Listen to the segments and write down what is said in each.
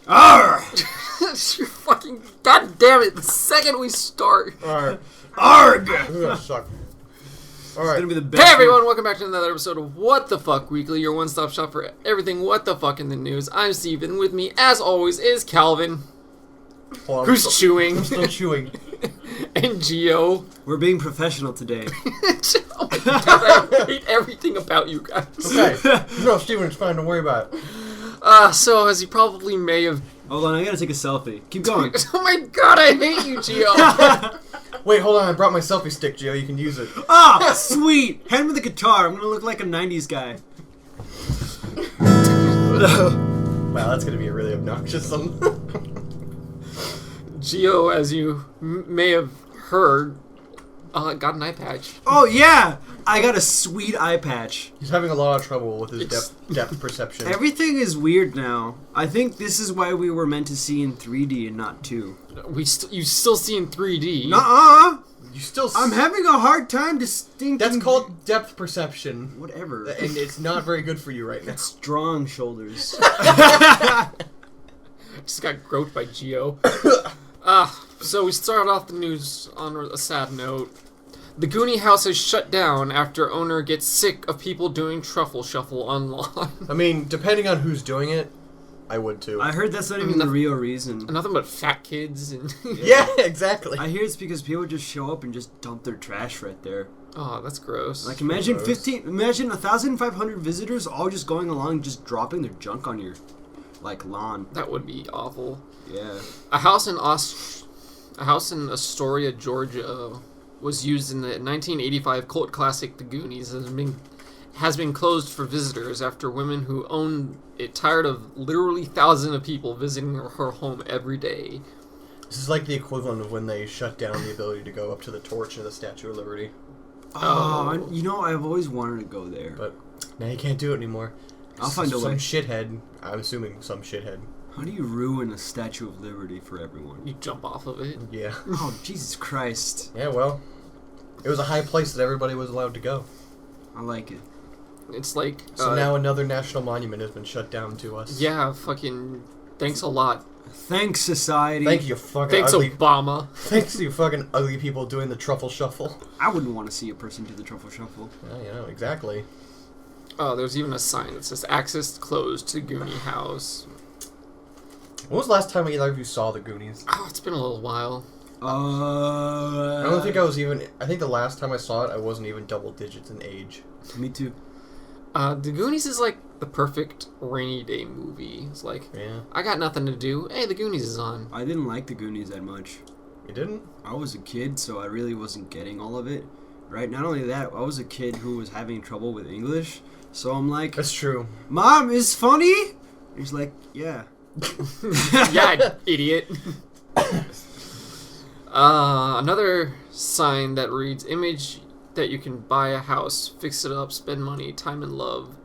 Arr! You fucking... God damn it, the second we start. Alright. Arg! This is gonna suck. Alright. It's gonna be the best. Hey everyone, welcome back to another episode of What the Fuck Weekly, your one-stop shop for everything what the fuck in the news. I'm Steven. With me, as always, is Calvin, who's chewing. I'm still chewing. And Gio. We're being professional today. Oh my god, I hate everything about you guys. Okay. No, Steven, it's fine. Don't worry about it. So as you probably may have... Hold on, I gotta take a selfie. Keep going. Oh my god, I hate you, Gio. Wait, hold on. I brought my selfie stick, Gio. You can use it. Ah, sweet! Hand me the guitar. I'm gonna look like a 90s guy. Wow, that's gonna be a really obnoxious one. Gio, as you may have heard, got an eye patch. Oh, yeah! I got a sweet eye patch. He's having a lot of trouble with his depth perception. Everything is weird now. I think this is why we were meant to see in 3D and not 2. You still see in 3D. Nuh-uh! You still. I'm having a hard time distincting. That's called depth perception. Whatever. And it's not very good for you right now. Strong shoulders. Just got groped by Gio. So we started off the news on a sad note. The Goonie house is shut down after owner gets sick of people doing truffle shuffle online. I mean, depending on who's doing it, I would too. I heard that's not even the real reason. Nothing but fat kids and... Yeah, exactly. I hear it's because people just show up and just dump their trash right there. Oh, that's gross. Like imagine 1,500 visitors all just going along, just dropping their junk on your, like, lawn. That would be awful. Yeah. A house in Astoria, Georgia, was used in the 1985 cult classic The Goonies has been closed for visitors after women who own it tired of literally thousands of people visiting her home every day. This is like the equivalent of when they shut down the ability to go up to the torch in the Statue of Liberty. Oh, you know, I've always wanted to go there. But now you can't do it anymore. I'll find a way. Some shithead, I'm assuming some shithead. How do you ruin a Statue of Liberty for everyone? You jump off of it. Yeah. Oh, Jesus Christ. Yeah, well, it was a high place that everybody was allowed to go. I like it. It's like... So now another national monument has been shut down to us. Yeah, fucking... Thanks a lot. Thanks, society. Thank you, fucking Thanks, ugly... Obama. Thanks to you fucking ugly people doing the truffle shuffle. I wouldn't want to see a person do the truffle shuffle. Yeah, you know, exactly. Oh, there's even a sign that says access closed to Goonie house. When was the last time either of you saw the Goonies? Oh, it's been a little while. I don't think I was even... I think the last time I saw it, I wasn't even double digits in age. Me too. The Goonies is like the perfect rainy day movie. It's like, Yeah. I got nothing to do. Hey, the Goonies is on. I didn't like the Goonies that much. You didn't? I was a kid, so I really wasn't getting all of it. Right? Not only that, I was a kid who was having trouble with English, so I'm like... That's true. Mom, is funny? And he's like, yeah. Yeah, idiot. Another sign that reads, image that you can buy a house, fix it up, spend money, time and love.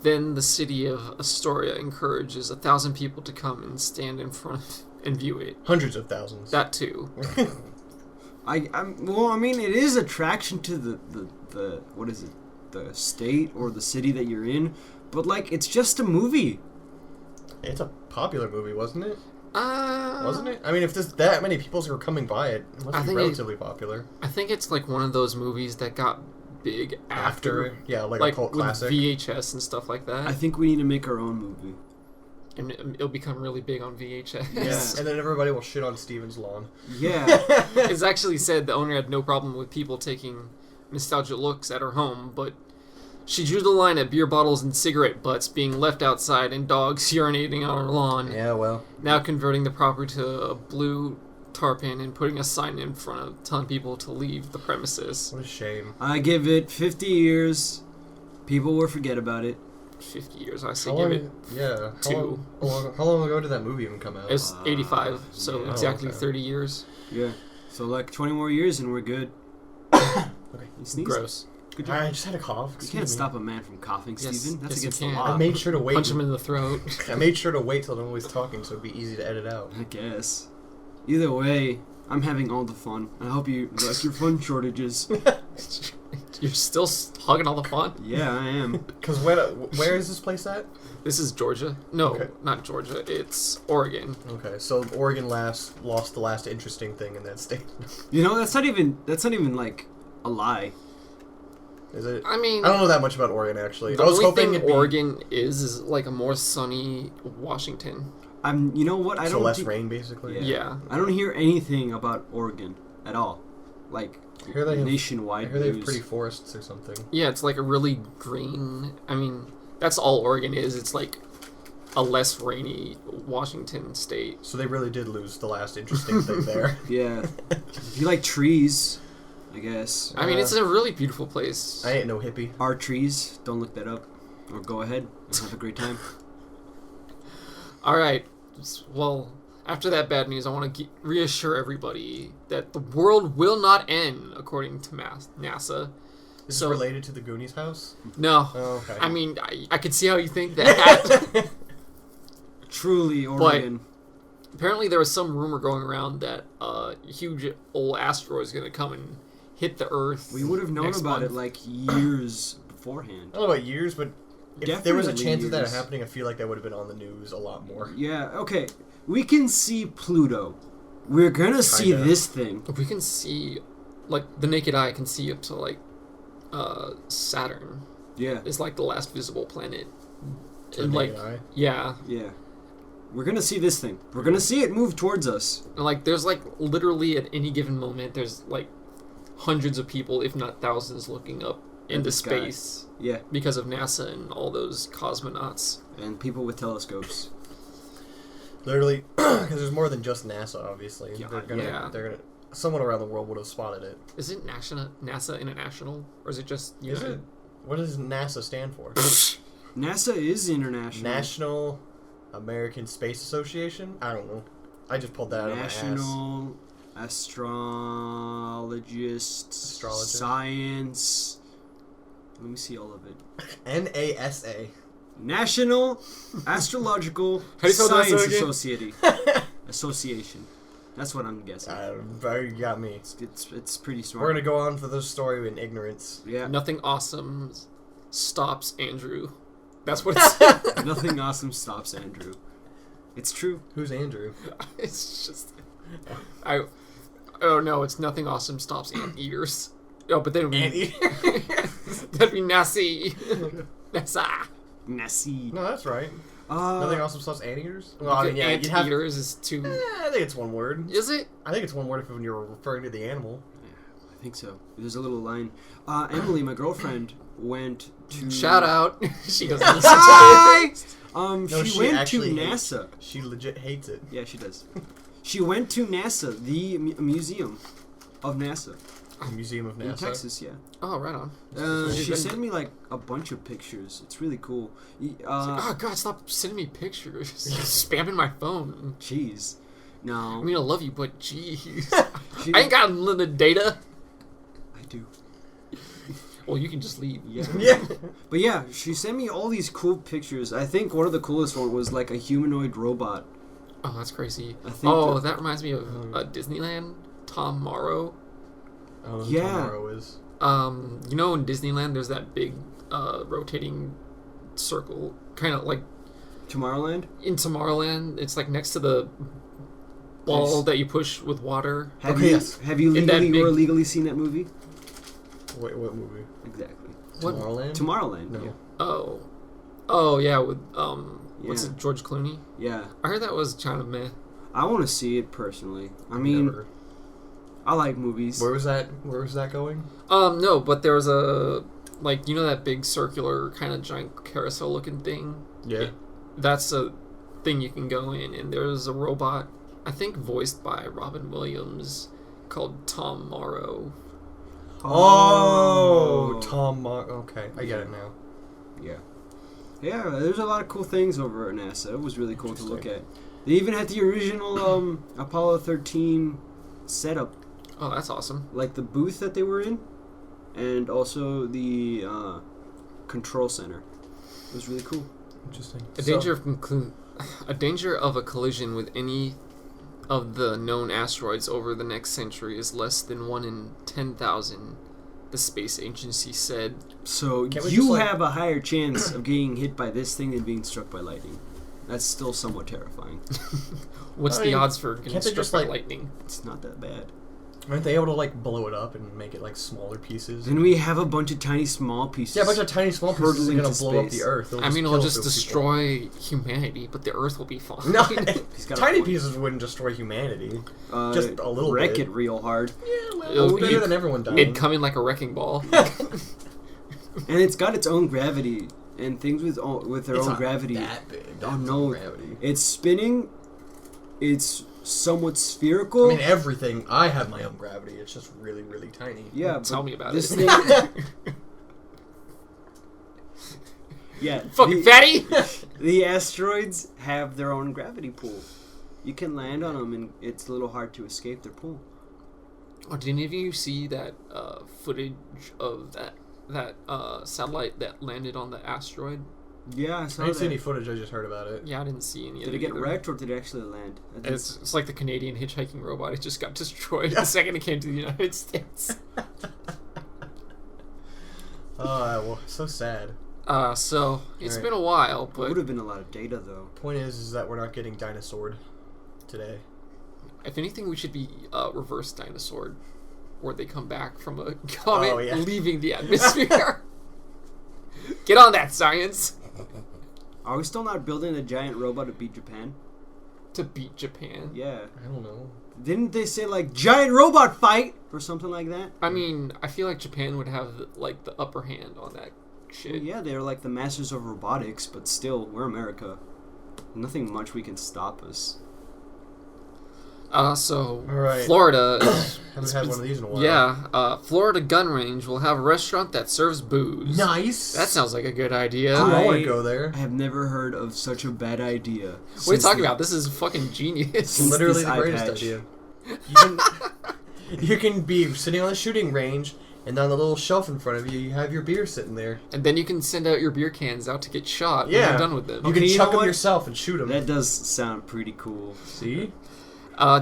Then the city of Astoria encourages 1,000 people to come and stand in front of and view it. Hundreds of thousands. That too. Well, I mean, it is attraction to the what is it? The state or the city that you're in, but like it's just a movie. It's a popular movie, wasn't it? Wasn't it? I mean, if there's that many people who are coming by it, it must be relatively popular. I think it's like one of those movies that got big after yeah, like a cult with classic. VHS and stuff like that. I think we need to make our own movie. And it'll become really big on VHS. Yeah. And then everybody will shit on Steven's lawn. Yeah. It's actually said the owner had no problem with people taking nostalgic looks at her home, but she drew the line at beer bottles and cigarette butts being left outside and dogs urinating on her lawn. Yeah, well. Now converting the property to a blue tarpon and putting a sign in front of telling people to leave the premises. What a shame. I give it 50 years. People will forget about it. 50 years, I say How give long, it yeah, 2. How long ago did that movie even come out? It's 85, so yeah. exactly okay. 30 years. Yeah. So like 20 more years and we're good. Okay. You sneezed? Gross. Good job. I just had a cough. You Excuse can't me. stop a man from coughing, Yes, Steven. That's yes, you against the can. law. I made sure to wait. Punch him in the throat. I made sure to wait till no one was talking so it'd be easy to edit out. I guess. Either way, I'm having all the fun. I hope you like your fun shortages. You're still hugging all the fun? Yeah, I am. Because where is this place at? This is Georgia. No, Okay. not Georgia. It's Oregon. Okay, so Oregon lost the last interesting thing in that state. You know, that's not even like a lie. Is it? I mean, I don't know that much about Oregon actually. the I was only hoping thing it'd be Oregon is like a more sunny Washington. You know what? I so don't less thi- rain basically. Yeah. I don't hear anything about Oregon at all. Like I hear they have, nationwide I hear they have news. pretty forests or something. Yeah, it's like a really green. I mean, that's all Oregon is. It's like a less rainy Washington state. So they really did lose the last interesting thing there. Yeah. If you like trees, I guess. I mean, it's a really beautiful place. I ain't no hippie. Are trees? Don't look that up. Or go ahead and have a great time. All right. Well, after that bad news, I want to reassure everybody that the world will not end, according to NASA. Is So- it related to the Goonies house? No. Oh, okay. I mean, I could see how you think that. Truly, Oregon. Apparently, there was some rumor going around that a huge old asteroid is going to come and hit the Earth. We would have known next about month. it like years beforehand. I don't know about years, but if there was a Definitely chance of that years. happening, I feel like that would have been on the news a lot more. Yeah, okay. We can see Pluto. We're gonna see Kinda. this thing. We can see, like, the naked eye can see up to, like, Saturn Yeah, is, like, the last visible planet. To And, the like, naked eye. yeah. yeah. We're gonna see this thing. We're gonna see it move towards us. And, like, there's, like, literally at any given moment, there's, like, hundreds of people, if not thousands, looking up into the sky. space Yeah, because of NASA and all those cosmonauts. and people with telescopes. Literally, because there's more than just NASA, obviously. Yeah, They're gonna. Someone around the world would have spotted it. Is it NASA International? Or is it just Is United? it? What does NASA stand for? NASA is international. National American Space Association? I don't know. I just pulled that out of my ass. National Astrologist Astrologist. Science. Let me see all of it. NASA. National Astrological How do you spell NASA Science again? Association. That's what I'm guessing. You got me. It's pretty smart. We're gonna go on for this story in ignorance. Yeah. Nothing awesome stops Andrew. That's what it's. Nothing awesome stops Andrew. It's true. Who's Andrew? It's just. Oh no, it's nothing awesome stops anteaters. Oh, but then that'd be Nessie. NASA. Nessie. No, that's right. Nothing awesome stops anteaters? Well, I mean, yeah, you'd have. Anteaters is too. I think it's one word. Is it? I think it's one word when you're referring to the animal. I think so. There's a little line. Emily, my girlfriend, went to. Shout out. She doesn't listen to Hi! it. No, She went to actually NASA. She legit hates it. Yeah, she does. She went to NASA, the museum of NASA The Museum of in NASA. Texas. Yeah. Oh, right on. She been- sent me like a bunch of pictures. It's really cool. Oh God! Stop sending me pictures. Spamming my phone. Jeez. I No, mean, I love you, but jeez, she, I ain't got unlimited data. I do. Well, you can just leave. Yeah. Yeah. But yeah, she sent me all these cool pictures. I think one of the coolest one was like a humanoid robot. Oh, that's crazy. I think Oh, that reminds me of Disneyland. Tom Morrow. I don't know who Yeah. Tomorrow is. You know, in Disneyland, there's that big rotating circle, kind of like Tomorrowland. in Tomorrowland. It's like next to the ball Yes. that you push with water. Have Okay, you yes. have you In that legally or big- illegally seen that movie? Wait, what movie? Exactly. What? Tomorrowland? Tomorrowland. No. Oh, oh yeah, with what's Yeah. it? George Clooney. Yeah. I heard that was kind of meh. I want to see it personally. I mean, Never. I like movies. Where was that? Where was that going? No, but there was a like you know that big circular kind of giant carousel looking thing. Yeah. That's a thing you can go in, and there's a robot, I think voiced by Robin Williams, called Tom Morrow. Oh, Tom. Okay, I get it now. Yeah. Yeah, there's a lot of cool things over at NASA. It was really cool to look at. They even had the original Apollo 13 setup, Oh, that's awesome. like the booth that they were in, and also the control center. It was really cool. Interesting. A danger of a collision with any of the known asteroids over the next century is less than 1 in 10,000, the space agency said. So Can't we you just, like- have a higher chance of getting hit by this thing than being struck by lightning. That's still somewhat terrifying. What's I the mean, odds for getting can't they struck just, by like- lightning? It's not that bad. Aren't they able to like blow it up and make it like smaller pieces? Then we have a bunch of tiny small pieces. Yeah, a bunch of tiny small pieces is hurtling gonna to blow up space. the Earth. I mean, it'll just destroy humanity, but the Earth will be fine. No, He's got a tiny point. pieces wouldn't destroy humanity. Just a little wreck bit. it real hard. Yeah, well, It'll better be- than everyone dying. It'd come in like a wrecking ball. And it's got its own gravity, and things with their It's own not gravity. that big. Oh That's no, gravity. it's spinning. It's somewhat spherical. I mean, everything. I have my own gravity. It's just really, really tiny. Yeah, Tell but me about this it. thing. Yeah, Fucking fatty! the asteroids have their own gravity pool. You can land on them, and it's a little hard to escape their pool. Oh, did any of you see that footage of that satellite that landed on the asteroid? Yeah, I I saw didn't see that. any footage. I just heard about it. Yeah, I didn't see any. Did of it get either. wrecked, or did it actually land? I think It's like the Canadian hitchhiking robot. It just got destroyed the second it came to the United States. Oh, well, so sad. So it's Alright. been a while, it would but have been a lot of data, though. Point is that we're not getting dinosaured today. if anything, we should be reverse dinosaur, where they come back from a comet Oh, yeah. leaving the atmosphere. Get on that, science! Are we still not building a giant robot to beat Japan? To beat Japan. Yeah. I don't know. Didn't they say, like, giant robot fight? Or something like that? I mean, I feel like Japan would have like the upper hand on that shit. Well, yeah, they're like the masters of robotics, but still, we're America. Nothing much we can stop us. So Alright. Florida. is- Haven't had one of these in a while. Yeah, Florida gun range will have a restaurant that serves booze. Nice. That sounds like a good idea. Ooh, I want I- to go there. I have never heard of such a bad idea. What are you talking about? This is fucking genius. Since Literally this the eye greatest patch. idea. You can be sitting on the shooting range, and on the little shelf in front of you, you have your beer sitting there. And then you can send out your beer cans out to get shot when Yeah. you're done with them. You Okay, can you chuck know them what? yourself and shoot them. That does sound pretty cool. See?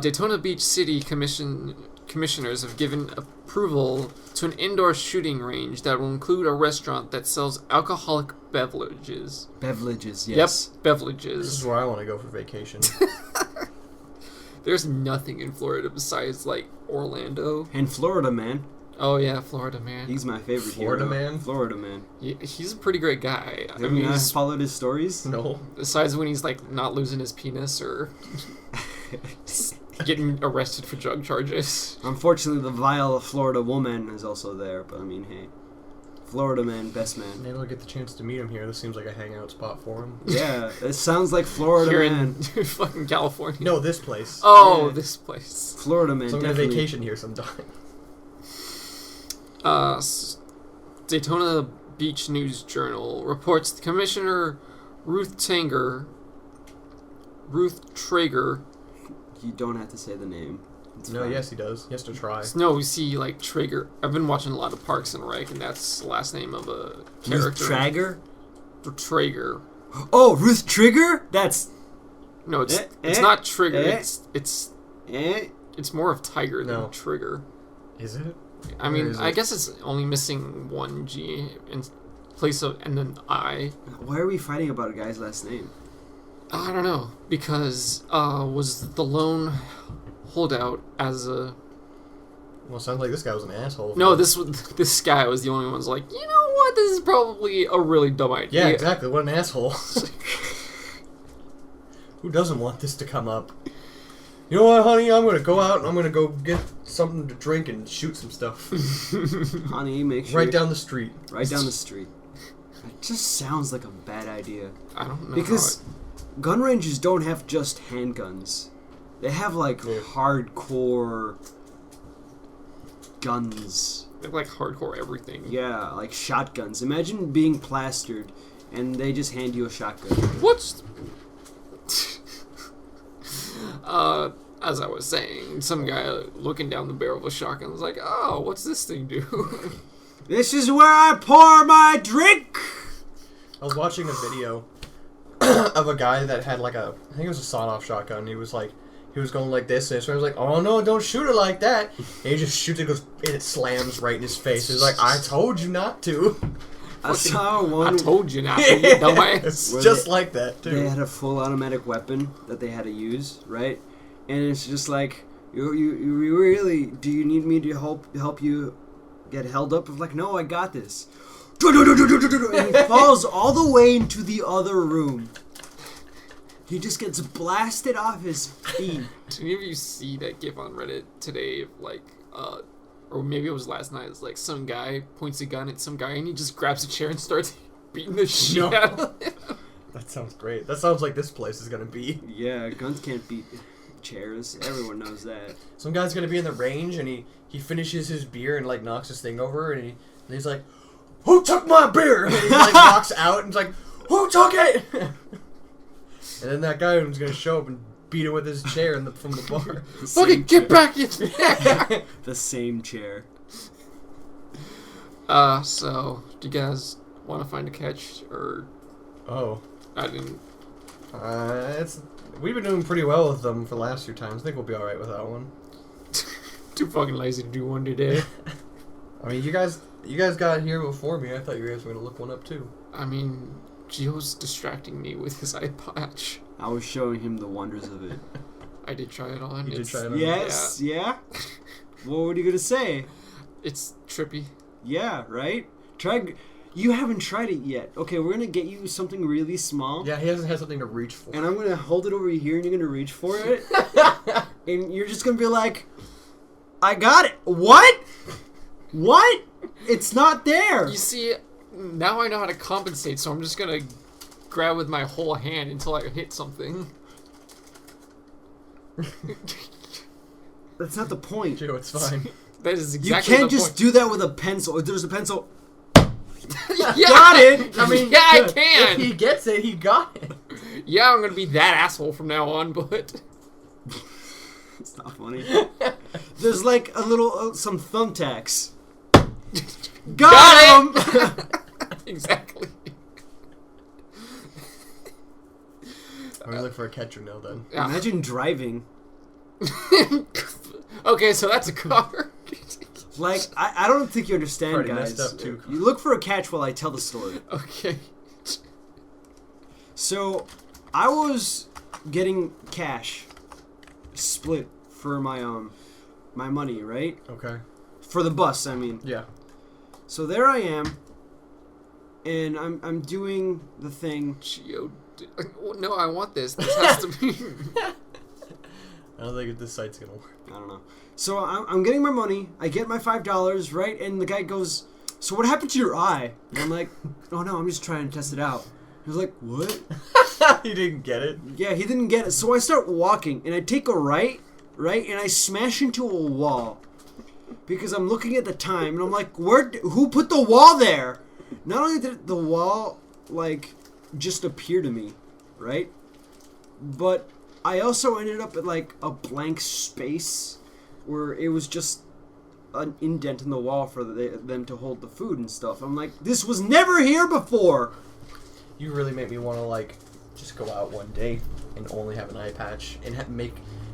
Daytona Beach City commissioners have given approval to an indoor shooting range that will include a restaurant that sells alcoholic beverages. Beverages, yes. Yep, This is beverages. where I want to go for vacation. There's nothing in Florida besides, like, Orlando. And Florida Man. Oh, yeah, Florida, man. He's my favorite Florida hero. Man? Florida Man. He's a pretty great guy. I Have mean, you not he's, followed his stories? No. besides when he's, like, not losing his penis or getting arrested for drug charges. Unfortunately, the vile Florida woman is also there, but I mean, hey. Florida Man, best man. Maybe I'll get the chance to meet him here. This seems like a hangout spot for him. Yeah, it sounds like Florida Here Man. in fucking California. No, this place. Oh, Yeah. this place. Florida Man, So I'm going to definitely. vacation here sometime. Daytona Beach News Journal reports the Commissioner Ruth Traeger. You don't have to say the name. It's No, fine. yes, he does. He has to try. No, we see like Traeger. I've been watching a lot of Parks and Rec, and that's the last name of a character. Ruth Traeger? Traeger. Oh, Ruth Trigger? That's... No, it's Eh, it's eh, not Trigger. eh. It's more of Tiger than No. Trigger. Is it? I Where mean, is I it? guess it's only missing one G in place of and then I. Why are we fighting about a guy's last name? I don't know, because was the lone holdout as a Well, sounds like this guy was an asshole. no. This guy was the only one who's like, you know what? This is probably a really dumb idea. Yeah, exactly. What an asshole. Who doesn't want this to come up? You know what, honey? I'm gonna go out and I'm gonna go get something to drink and shoot some stuff. Honey, make sure... Right down the street. Right down the street. It just sounds like a bad idea. I don't know Because gun ranges don't have just handguns. They have, like, Yeah. hardcore guns. they're like hardcore everything. Yeah, like shotguns. Imagine being plastered and they just hand you a shotgun. What's as I was saying, some guy looking down the barrel of a shotgun was like, "Oh, what's this thing do?" This is where I pour my drink! I was watching a video of a guy that had like I think it was a sawed-off shotgun. He was like, he was going like this, and his friend was like, "Oh no, don't shoot it like that!" And he just shoots it, goes, and it slams right in his face. He's like, "I told you not to." I saw one. I told you not to, you dumbass. It's just like that too. They had a full automatic weapon that they had to use, right? And it's just like, you really, do you need me to help you get held up? I'm like, no, I got this. And he falls all the way into the other room. He just gets blasted off his feet. Did any of you see that gif on Reddit today of like, or maybe it was last night, it's like some guy points a gun at some guy and he just grabs a chair and starts beating the shit out of him. That sounds great. That sounds like this place is gonna be. Yeah, guns can't beat chairs. Everyone knows that. Some guy's gonna be in the range and he finishes his beer and like knocks his thing over and he's like, "Who took my beer?" And he like walks out and he's like, "Who took it?" And then that guy who's gonna show up and beat him with his chair from the bar. Fucking get back in there! The same chair. So, do you guys want to find a catch, or... Oh. I didn't... We've been doing pretty well with them for the last few times. I think we'll be alright with that one. Too fucking lazy to do one today. I mean, you guys got here before me. I thought you guys were gonna look one up too. I mean, Gio's distracting me with his eye patch. I was showing him the wonders of it. I did try it on. You did try it on? Yes, yeah. What were you gonna say? It's trippy. Yeah, right? You haven't tried it yet. Okay, we're gonna get you something really small. Yeah, he hasn't had something to reach for. And I'm gonna hold it over here and you're gonna reach for it. And you're just gonna be like, I got it. What? What? It's not there. You see, now I know how to compensate, so I'm just gonna grab with my whole hand until I hit something. That's not the point. Joe, it's fine. That is You exactly can't the just point. do that with a pencil. If there's a pencil... Yeah. Got it! I mean, yeah, I If can! he gets it, he got it. Yeah, I'm gonna be that asshole from now on, but... It's not funny. There's like a little... some thumbtacks. Got Got him! Exactly. I'm gonna look for a catcher now then. Yeah. Imagine driving. Okay, so that's a car. Like, I don't think you understand, Already guys. messed up, too. You look for a catch while I tell the story. Okay. So, I was getting cash split for my my money, right? Okay. For the bus, I mean. Yeah. So there I am, and I'm doing the thing. Gio, no, I want this. This has to be... I don't think this site's gonna work. I don't know. So I'm getting my money. I get my $5, right? And the guy goes, "So what happened to your eye?" And I'm like, "Oh no, I'm just trying to test it out." He was like, "What?" He didn't get it. Yeah, he didn't get it. So I start walking, and I take a right, and I smash into a wall. Because I'm looking at the time, and I'm like, who put the wall there? Not only did the wall, like, just appear to me, right? But I also ended up at, like, a blank space where it was just an indent in the wall for them to hold the food and stuff. I'm like, this was never here before! You really make me want to, like, just go out one day and only have an eye patch and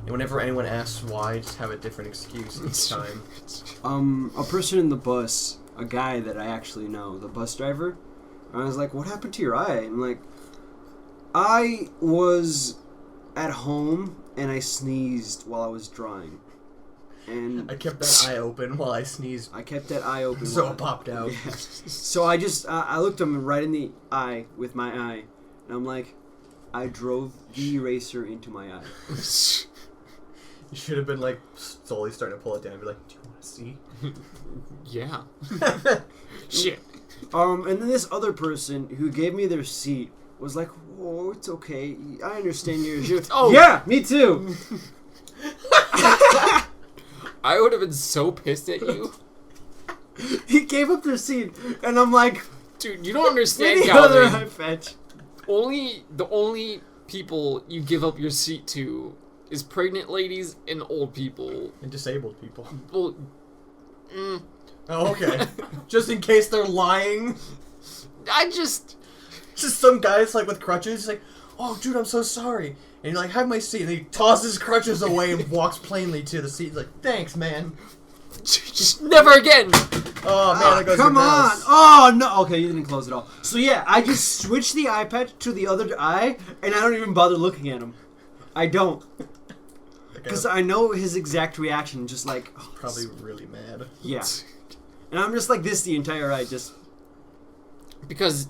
and whenever anyone asks why, just have a different excuse each time. A person in the bus, a guy that I actually know, the bus driver, I was like, "What happened to your eye?" I'm like, "I was at home and I sneezed while I was drawing." And I kept that eye open while I sneezed. I kept that eye open. So while it popped out. Yeah. So I just, I looked him right in the eye with my eye, and I'm like, I drove the eraser into my eye. You should have been, like, slowly starting to pull it down and be like, "Do you want to see?" Yeah. Shit. And then this other person who gave me their seat was like, "Oh, it's okay. I understand your..." Oh. Yeah, me too. I would have been so pissed at you. He gave up their seat, and I'm like, Dude, you don't understand, any other Calvin. eye patch. The only people you give up your seat to is pregnant ladies and old people. And disabled people. Well, Oh, okay. Just in case they're lying. I just... Just some guys, like, with crutches, like, "Oh, dude, I'm so sorry." And he like, "Have my seat." And he tosses his crutches away and walks plainly to the seat. He's like, "Thanks, man." Just never again. Oh man, that goes come your on! mouse. Oh no! Okay, you didn't close it all. So yeah, I just switch the eye patch to the other eye, and I don't even bother looking at him. I don't, because I know his exact reaction. Just like Probably really mad. yeah, and I'm just like this the entire eye. Just Because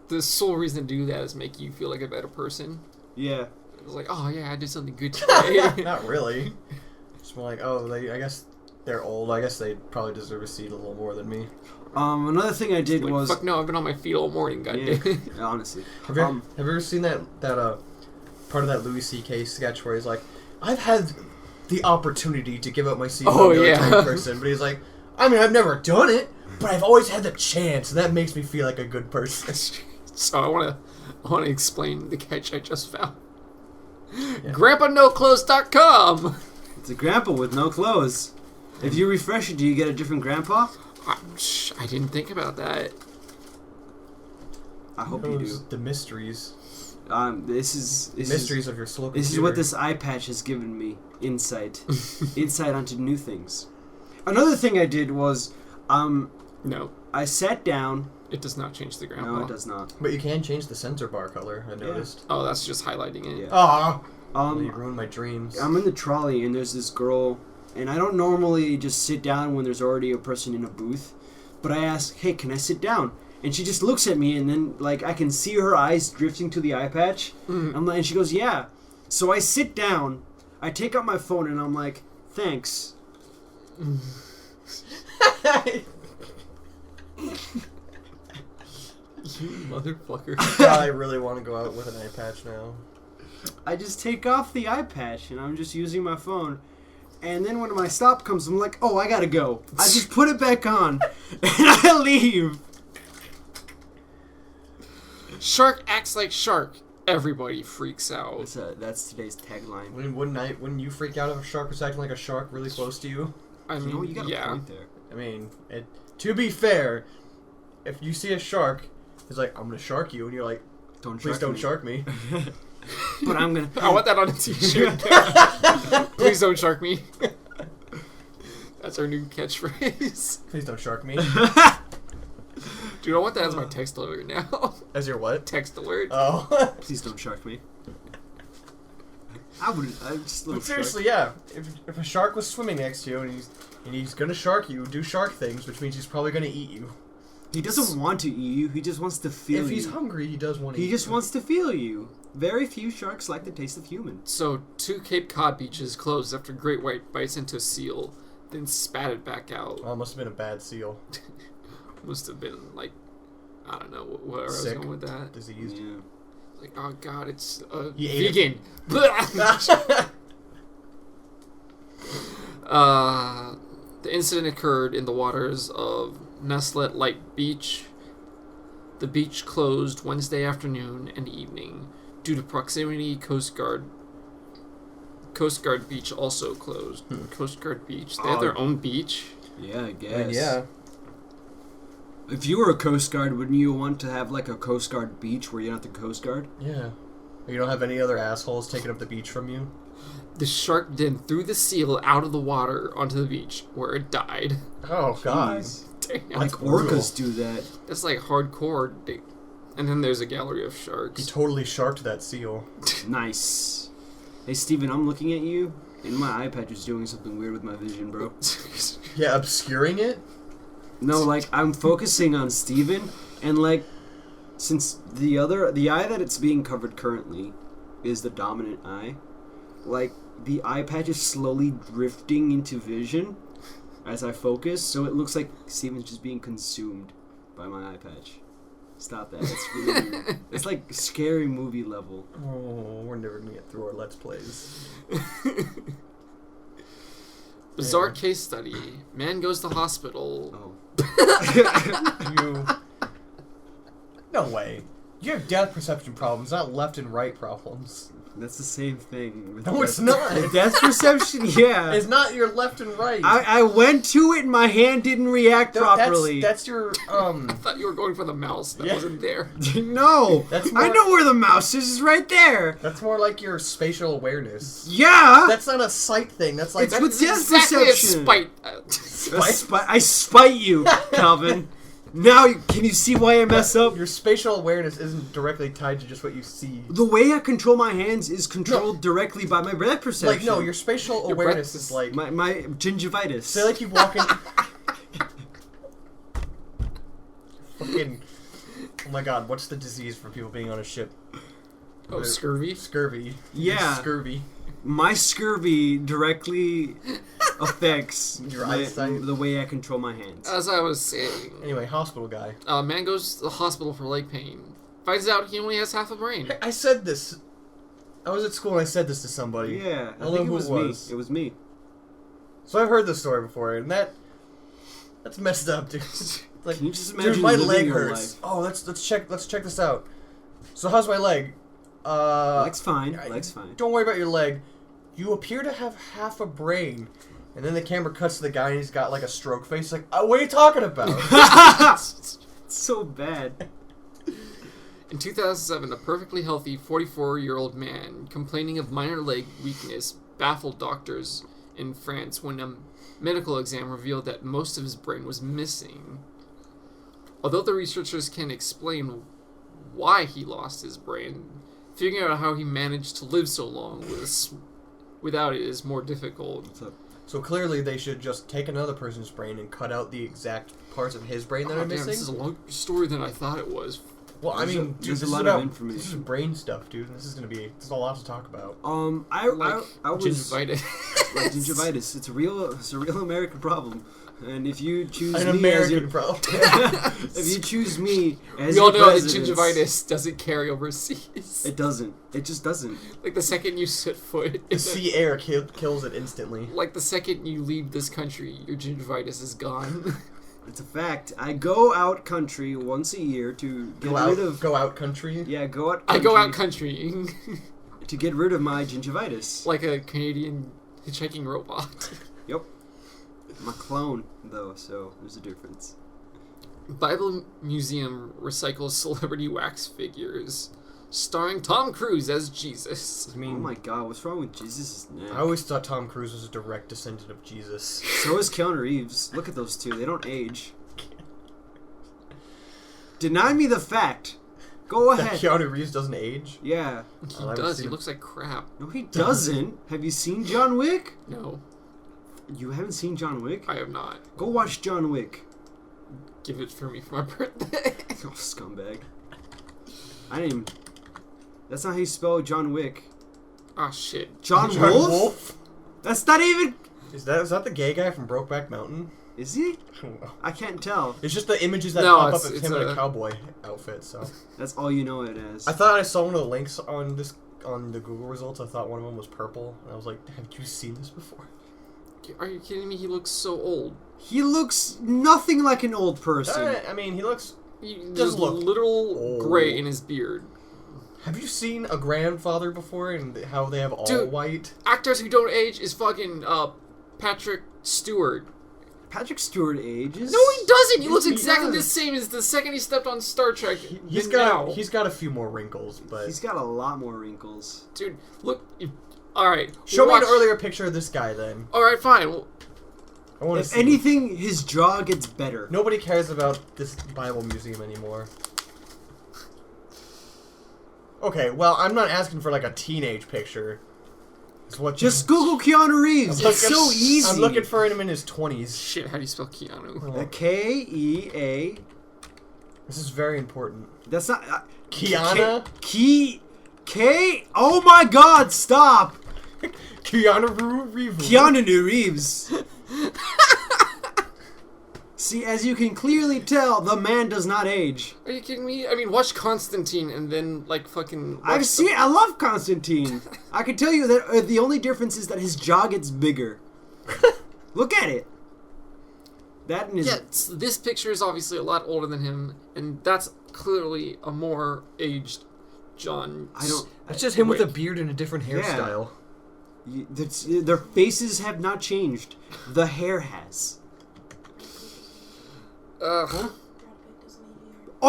the sole reason to do that is make you feel like a better person. yeah. It's like, oh yeah, I did something good today. Not really. Just more like, oh, I guess they're old. I guess they probably deserve a seat a little more than me. Another thing I did Like, was fuck no, I've been on my feet all morning, yeah, goddamn. honestly. Have you ever seen that part of that Louis C.K. sketch where he's like, I've had the opportunity to give up my seat to Oh, a military yeah. person, but he's like, I mean, I've never done it, but I've always had the chance, and that makes me feel like a good person. So I wanna explain the catch I just found. GrandpaNoClothes.com. It's a grandpa with no clothes. If you refresh it, do you get a different grandpa? I didn't think about that. I hope you do. The mysteries. This is Mysteries of your slow This is computer. what this eye patch has given me. Insight. Insight onto new things. Another thing I did was, No, I sat down. it does not change the grandpa. No, it does not. But you can change the center bar color, I noticed. Oh, that's just highlighting it. Yeah. Aw! You Um, ruined my dreams. I'm in the trolley and there's this girl, and I don't normally just sit down when there's already a person in a booth, but I ask, hey, can I sit down? And she just looks at me, and then like I can see her eyes drifting to the eye patch. And she goes, yeah. So I sit down, I take out my phone, and I'm like, thanks. You motherfucker. God, I really want to go out with an eye patch now. I just take off the eye patch, and I'm just using my phone. And then when my stop comes, I'm like, oh, I gotta go. I just put it back on, and I leave. Shark acts like shark. Everybody freaks out. That's today's tagline. Wouldn't you freak out if a shark was acting like a shark really close to you? I mean, You know, you got a yeah. point there. I mean, to be fair, if you see a shark, it's like, I'm gonna shark you, and you're like, please don't shark me. But I'm gonna. I want that on a t-shirt. Please don't shark me. That's our new catchphrase. Please don't shark me. Dude, I want that as my text alert now. As your what? Text alert. Oh. Please don't shark me. I wouldn't. I'm just a little But seriously, yeah. If a shark was swimming next to you and he's gonna shark you, do shark things, which means he's probably gonna eat you. He doesn't want to eat you. He just wants to feel you. If he's hungry, he does want to eat He just you. wants to feel you. Very few sharks like the taste of human. So, 2 Cape Cod beaches closed after great white bites into a seal, then spat it back out. Well, it must have been a bad seal. Must have been, like, I don't know where I was Sick. going with that. Diseased. Yeah. Like, oh god, it's You ate vegan. The incident occurred in the waters of Neslet Light Beach. The beach closed Wednesday afternoon and evening due to proximity. Coast Guard Beach also closed. Coast Guard Beach. They have their own beach. Yeah, I guess. Yeah. If you were a Coast Guard, wouldn't you want to have like a Coast Guard beach where you're not the Coast Guard? Yeah. You don't have any other assholes taking up the beach from you? The shark then threw the seal out of the water onto the beach, where it died. Oh, God. Jeez. Damn. Like brutal. orcas do that. That's like hardcore. And then there's a gallery of He sharks. totally sharked that seal. Nice. Hey, Steven, I'm looking at you, and my eye patch is doing something weird with my vision, bro. Yeah, obscuring it? No, like, I'm focusing on Steven, and like, since the eye that it's being covered currently is the dominant eye, like, the eye patch is slowly drifting into vision as I focus, so it looks like Steven's just being consumed by my eye patch. Stop that. That's really weird. It's like scary movie level. Oh, we're never gonna get through our Let's Plays. Bizarre Yeah. case study. Man goes to hospital. Oh. You... No way. You have depth perception problems, not left and right problems. That's the same thing. No, it's not. Depth perception, yeah. It's not your left and right. I went to it and my hand didn't react properly. That's your I thought you were going for the mouse that wasn't there. No, I know where the mouse is. It's right there. That's more like your spatial awareness. Yeah. That's not a sight thing. That's like It's with depth exactly perception. a spite. I spite you, Calvin. Now, can you see why I mess up? Your spatial awareness isn't directly tied to just what you see. The way I control my hands is controlled directly by my breath perception. Like, no, your spatial awareness is like... My gingivitis. Say like you walk in... Fucking... Oh my god, what's the disease for people being on a ship? Oh, scurvy? Scurvy. Yeah. Scurvy. My scurvy directly affects Your eyesight. the way I control my hands. As I was saying, Anyway, hospital guy. man goes to the hospital for leg pain. Finds out he only has half a brain. I said this. I was at school and I said this to somebody. Yeah, I don't know who it was. me. It was me. So I've heard this story before, and that's messed up, dude. Like, Can you just imagine dude, my living leg your hurts. life? Oh, let's check this out. So how's my leg? Leg's fine. Leg's fine. Don't worry about your leg. You appear to have half a brain. And then the camera cuts to the guy and he's got like a stroke face. Like, what are you talking about? So bad. In 2007, a perfectly healthy 44-year-old man complaining of minor leg weakness baffled doctors in France when a medical exam revealed that most of his brain was missing. Although the researchers can explain why he lost his brain, figuring out how he managed to live so long without it is more difficult. So clearly they should just take another person's brain and cut out the exact parts of his brain that are missing. This is a longer story than I thought it was. Well, I mean, there's this a lot is about, of information. This is brain stuff, dude. There's a lot to talk about. I was Gingivitis. Gingivitis. It's a real American problem. And if you choose An me American as your, problem. if you choose me as We all your know that president, gingivitis doesn't carry overseas. It doesn't. It just doesn't. Like the second you set foot, The sea air kills it instantly. like the second you leave this country, your gingivitis is gone. It's a fact. I go out country once a year to get rid of. Go out country. Yeah, go out. I Country go out country to get rid of my gingivitis. like a Canadian hitchhiking robot. Yep. I'm a clone though, so there's a difference. Bible Museum recycles celebrity wax figures, starring Tom Cruise as Jesus. I mean, Oh my God, what's wrong with Jesus' neck? I always thought Tom Cruise was a direct descendant of Jesus. So is Keanu Reeves. Look at those two. They don't age. Deny me the fact. Go That ahead. Keanu Reeves doesn't age. Yeah. He I haven't does. He seen- looks like crap. No, he doesn't. Have you seen John Wick? No, You haven't seen John Wick? I have not. Go watch John Wick. Give it for me for my birthday. Oh, scumbag. I didn't even... That's not how you spell John Wick. Ah, shit. John Wolf? That's not even... Is that the gay guy from Brokeback Mountain? Is he? I don't know. I can't tell. It's just the images that No, pop up it's- of it's him in a- a cowboy outfit. So That's all you know it as. I thought I saw one of the links on the Google results. I thought one of them was purple, and I was like, "Have you seen this before?" Are you kidding me? He looks so old. He looks nothing like an old person. I mean, he looks. There's look literal old. gray in his beard. Have you seen a grandfather before and how they have all Dude. white? Actors who don't age is fucking Patrick Stewart. Patrick Stewart ages. No, he doesn't. He looks He exactly the does. same as the second he stepped on Star Trek. He's than got now. he's got a few more wrinkles, but He's got a lot more wrinkles. Dude, look. All right. show me watch- an earlier picture of this guy then. All right, fine. Well, I want to If see. anything, his jaw gets better. Nobody cares about this Bible museum anymore. Okay, well, I'm not asking for like a teenage picture. It's what Just Google Keanu Reeves. I'm It's looking- so easy. I'm looking for him in his 20s. shit. How do you spell Keanu? A K-E-A. This is very important. That's not... Kiana? K... Oh my God, stop! Keanu Reeves. Keanu Reeves. See, as you can clearly tell, the man does not age. Are you kidding me? I mean, watch Constantine and then like fucking. I've seen... I love Constantine. I can tell you that the only difference is that his jaw gets bigger. Look at it. That and his... Yeah, this picture is obviously a lot older than him, and that's clearly a more aged John. I don't. That's just him with a Wait. beard and a different hairstyle. Their faces have not changed. The hair has. Oh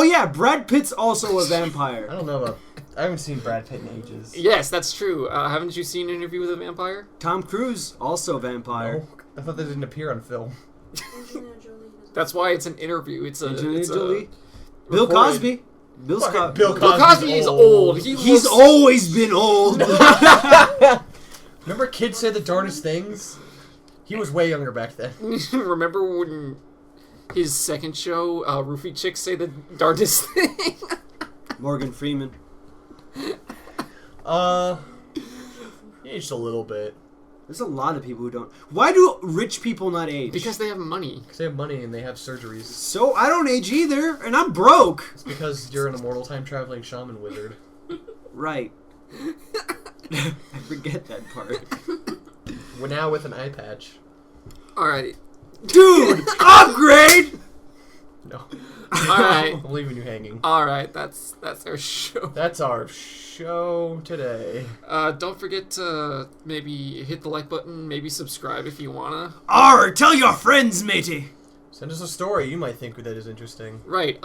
yeah, Brad Pitt's also a vampire. I don't know about. I haven't seen Brad Pitt in ages. Yes, that's true. Haven't you seen Interview with a Vampire? Tom Cruise, also vampire. No, I thought they didn't appear on film. That's why it's an interview. It's a. Angelina It's Jolie. a Bill recorded- Cosby. Bill Fucking Cosby. Bill Bill Cosby is old. He's always been old. Remember kids say the darndest things? He was way younger back then. Remember when his second show, Roofie Chicks say the darndest thing? Morgan Freeman. He aged a little bit. There's a lot of people who don't. Why do rich people not age? Because they have money. Because they have money and they have surgeries. So I don't age either, and I'm broke. It's because you're an immortal time-traveling shaman wizard. Right. I forget that part. We're now with an eye patch. Alright. Dude, upgrade! No. Alright. I'm leaving you hanging. Alright, that's our show. That's our show today. Don't forget to maybe hit the like button, maybe subscribe if you wanna. Arr, tell your friends, matey. Send us a story you might think that is interesting. Right,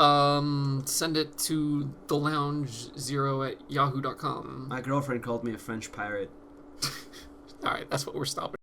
send it to thelounge0@yahoo.com. My girlfriend called me a French pirate. Alright, that's what we're stopping.